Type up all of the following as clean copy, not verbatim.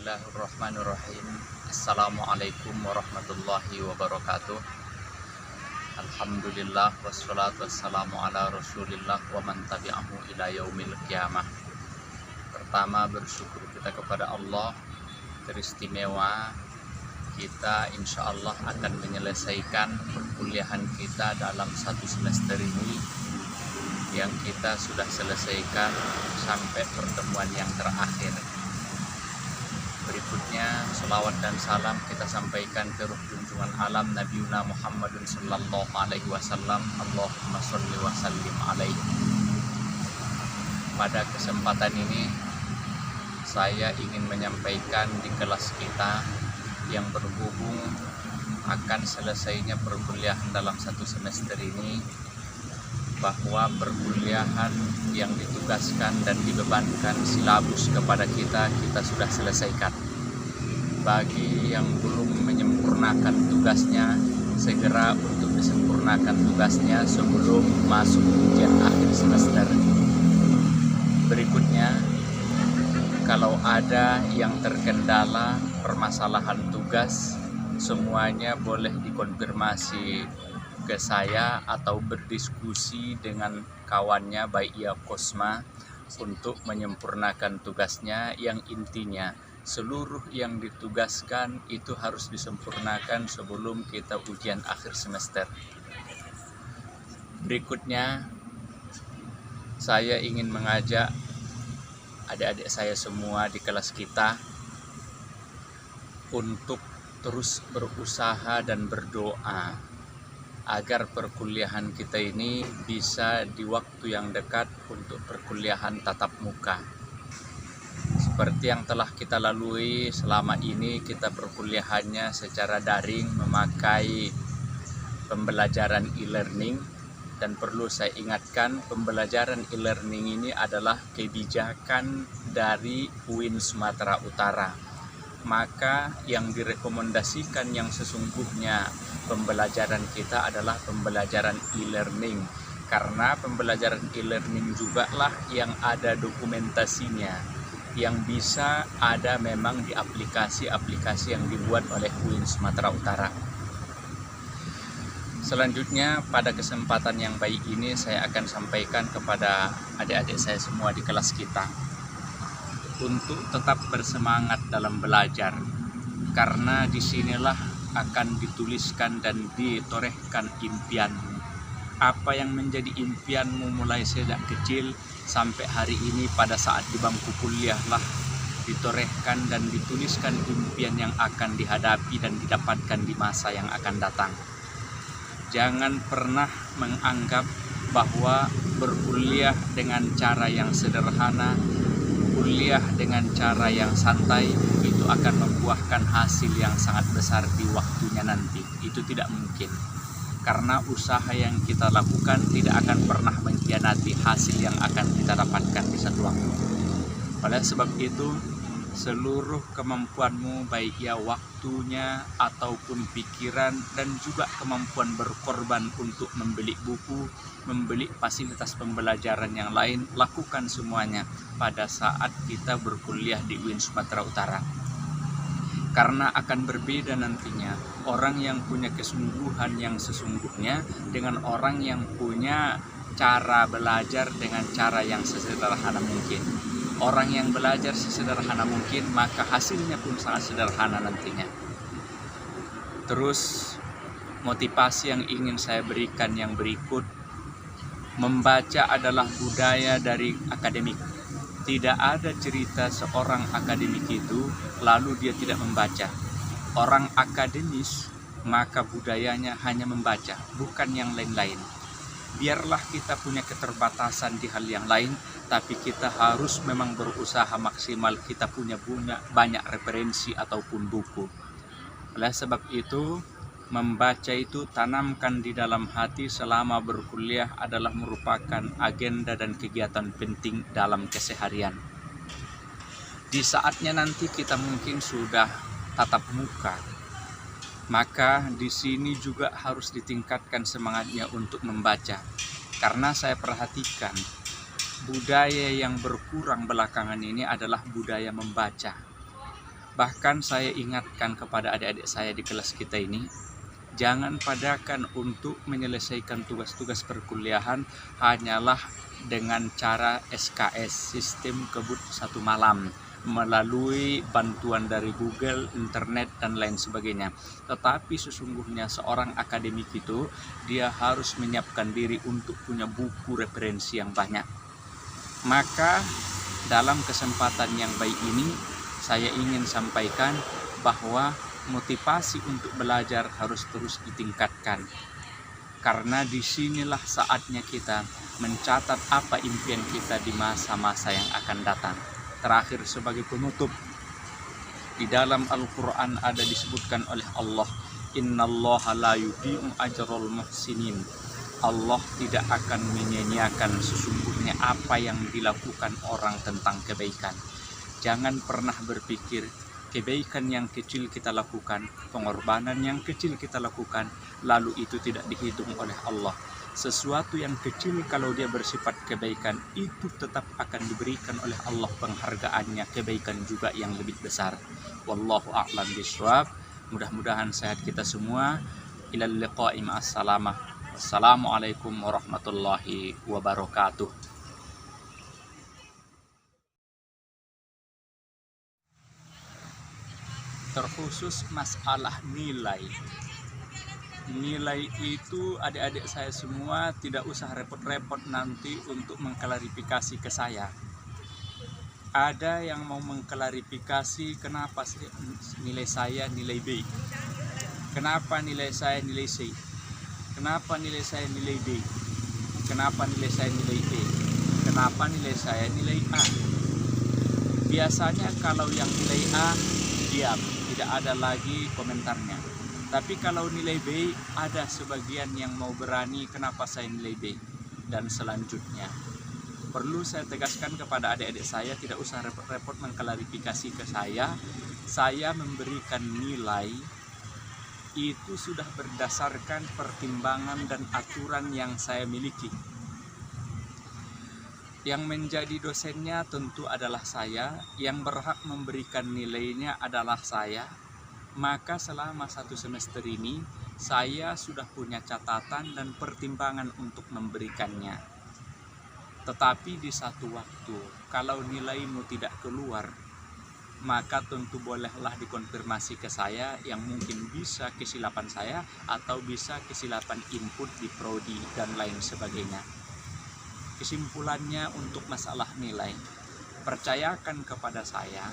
Bismillahirrahmanirrahim. Assalamualaikum warahmatullahi wabarakatuh. Alhamdulillah wassalatu wassalamu ala rasulillah wa man tabi'ahu ila yaumil qiyamah. Pertama, bersyukur kita kepada Allah. Teristimewa kita insya Allah akan menyelesaikan perkuliahan kita dalam satu semester ini yang kita sudah selesaikan sampai pertemuan yang terakhir. Berikutnya, salawat dan salam kita sampaikan ke ruh junjungan alam Nabiuna Muhammadun sallallahu alaihi wasallam. Allahumma sholli wa sallim alaihi. Pada kesempatan ini, saya ingin menyampaikan di kelas kita yang berhubung akan selesainya perkuliahan dalam satu semester ini, bahwa perkuliahan yang ditugaskan dan dibebankan silabus kepada kita sudah selesaikan. Bagi yang belum menyempurnakan tugasnya, segera untuk disempurnakan tugasnya sebelum masuk ujian akhir semester. Berikutnya, kalau ada yang terkendala permasalahan tugas, semuanya boleh dikonfirmasi ke saya atau berdiskusi dengan kawannya baik ia Kosma untuk menyempurnakan tugasnya, yang intinya seluruh yang ditugaskan itu harus disempurnakan sebelum kita ujian akhir semester. Berikutnya, saya ingin mengajak adik-adik saya semua di kelas kita untuk terus berusaha dan berdoa agar perkuliahan kita ini bisa di waktu yang dekat untuk perkuliahan tatap muka. Seperti yang telah kita lalui selama ini, kita perkuliahannya secara daring memakai pembelajaran e-learning, dan perlu saya ingatkan, pembelajaran e-learning ini adalah kebijakan dari UIN Sumatera Utara. Maka yang direkomendasikan yang sesungguhnya pembelajaran kita adalah pembelajaran e-learning, karena pembelajaran e-learning juga lah yang ada dokumentasinya, yang bisa ada memang di aplikasi-aplikasi yang dibuat oleh UIN Sumatera Utara. Selanjutnya, pada kesempatan yang baik ini saya akan sampaikan kepada adik-adik saya semua di kelas kita untuk tetap bersemangat dalam belajar, karena disinilah akan dituliskan dan ditorehkan impianmu. Apa yang menjadi impianmu mulai sejak kecil sampai hari ini pada saat di bangku kuliah lah ditorehkan dan dituliskan impian yang akan dihadapi dan didapatkan di masa yang akan datang. Jangan pernah menganggap bahwa berkuliah dengan cara yang sederhana, kuliah dengan cara yang santai itu akan membuahkan hasil yang sangat besar di waktunya nanti. Itu tidak mungkin, karena usaha yang kita lakukan tidak akan pernah mengkhianati hasil yang akan kita dapatkan di satu waktu. Oleh sebab itu, seluruh kemampuanmu, baik ya waktunya ataupun pikiran, dan juga kemampuan berkorban untuk membeli buku, membeli fasilitas pembelajaran yang lain, lakukan semuanya pada saat kita berkuliah di UIN Sumatera Utara. Karena akan berbeda nantinya orang yang punya kesungguhan yang sesungguhnya dengan orang yang punya cara belajar dengan cara yang sesederhana mungkin. Orang yang belajar sesederhana mungkin, maka hasilnya pun sangat sederhana nantinya. Terus, motivasi yang ingin saya berikan yang berikut, membaca adalah budaya dari akademik. Tidak ada cerita seorang akademik itu lalu dia tidak membaca. Orang akademis, maka budayanya hanya membaca, bukan yang lain-lain. Biarlah kita punya keterbatasan di hal yang lain, tapi kita harus memang berusaha maksimal, kita punya banyak referensi ataupun buku. Oleh sebab itu, membaca itu tanamkan di dalam hati selama berkuliah adalah merupakan agenda dan kegiatan penting dalam keseharian. Di saatnya nanti kita mungkin sudah tatap muka, maka di sini juga harus ditingkatkan semangatnya untuk membaca. Karena saya perhatikan budaya yang berkurang belakangan ini adalah budaya membaca. Bahkan saya ingatkan kepada adik-adik saya di kelas kita ini, jangan padakan untuk menyelesaikan tugas-tugas perkuliahan hanyalah dengan cara SKS, sistem kebut satu malam, melalui bantuan dari Google, internet, dan lain sebagainya. Tetapi sesungguhnya seorang akademik itu, dia harus menyiapkan diri untuk punya buku referensi yang banyak. Maka dalam kesempatan yang baik ini, saya ingin sampaikan bahwa motivasi untuk belajar harus terus ditingkatkan. Karena disinilah saatnya kita mencatat apa impian kita di masa-masa yang akan datang. Terakhir sebagai penutup, di dalam Al-Quran ada disebutkan oleh Allah, Innallaha la yudhi'u ajral muhsinin. Allah tidak akan menyia-nyiakan sesungguhnya apa yang dilakukan orang tentang kebaikan. Jangan pernah berpikir kebaikan yang kecil kita lakukan, pengorbanan yang kecil kita lakukan, lalu itu tidak dihitung oleh Allah. Sesuatu yang kecil kalau dia bersifat kebaikan, itu tetap akan diberikan oleh Allah penghargaannya, kebaikan juga yang lebih besar. Wallahu a'lam bishawab. Mudah-mudahan sehat kita semua. Ilal liqa'i ma'as salamah. Wassalamualaikum warahmatullahi wabarakatuh. Terkhusus masalah nilai. Nilai itu adik-adik saya semua tidak usah repot-repot nanti untuk mengklarifikasi ke saya. Ada yang mau mengklarifikasi kenapa sih nilai saya nilai B, kenapa nilai saya nilai C, kenapa nilai saya nilai D, kenapa nilai saya nilai E, kenapa nilai saya nilai A. Biasanya kalau yang nilai A diam, tidak ada lagi komentarnya. Tapi kalau nilai B, ada sebagian yang mau berani kenapa saya nilai B. Dan selanjutnya, perlu saya tegaskan kepada adik-adik saya, tidak usah repot-repot mengklarifikasi ke saya. Saya memberikan nilai itu sudah berdasarkan pertimbangan dan aturan yang saya miliki. Yang menjadi dosennya tentu adalah saya, yang berhak memberikan nilainya adalah saya. Maka selama 1 semester ini, saya sudah punya catatan dan pertimbangan untuk memberikannya. Tetapi di satu waktu, kalau nilaimu tidak keluar, maka tentu bolehlah dikonfirmasi ke saya, yang mungkin bisa kesilapan saya, atau bisa kesilapan input di prodi, dan lain sebagainya. Kesimpulannya untuk masalah nilai, percayakan kepada saya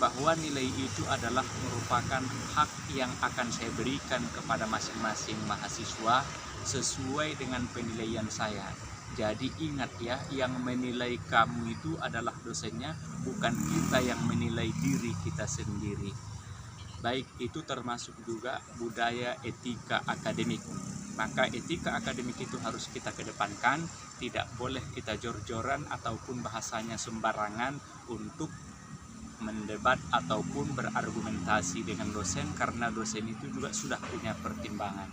bahwa nilai itu adalah merupakan hak yang akan saya berikan kepada masing-masing mahasiswa sesuai dengan penilaian saya. Jadi ingat ya, yang menilai kamu itu adalah dosennya, bukan kita yang menilai diri kita sendiri. Baik itu termasuk juga budaya etika akademik. Maka etika akademik itu harus kita kedepankan, tidak boleh kita jor-joran ataupun bahasanya sembarangan untuk mendebat ataupun berargumentasi dengan dosen, karena dosen itu juga sudah punya pertimbangan.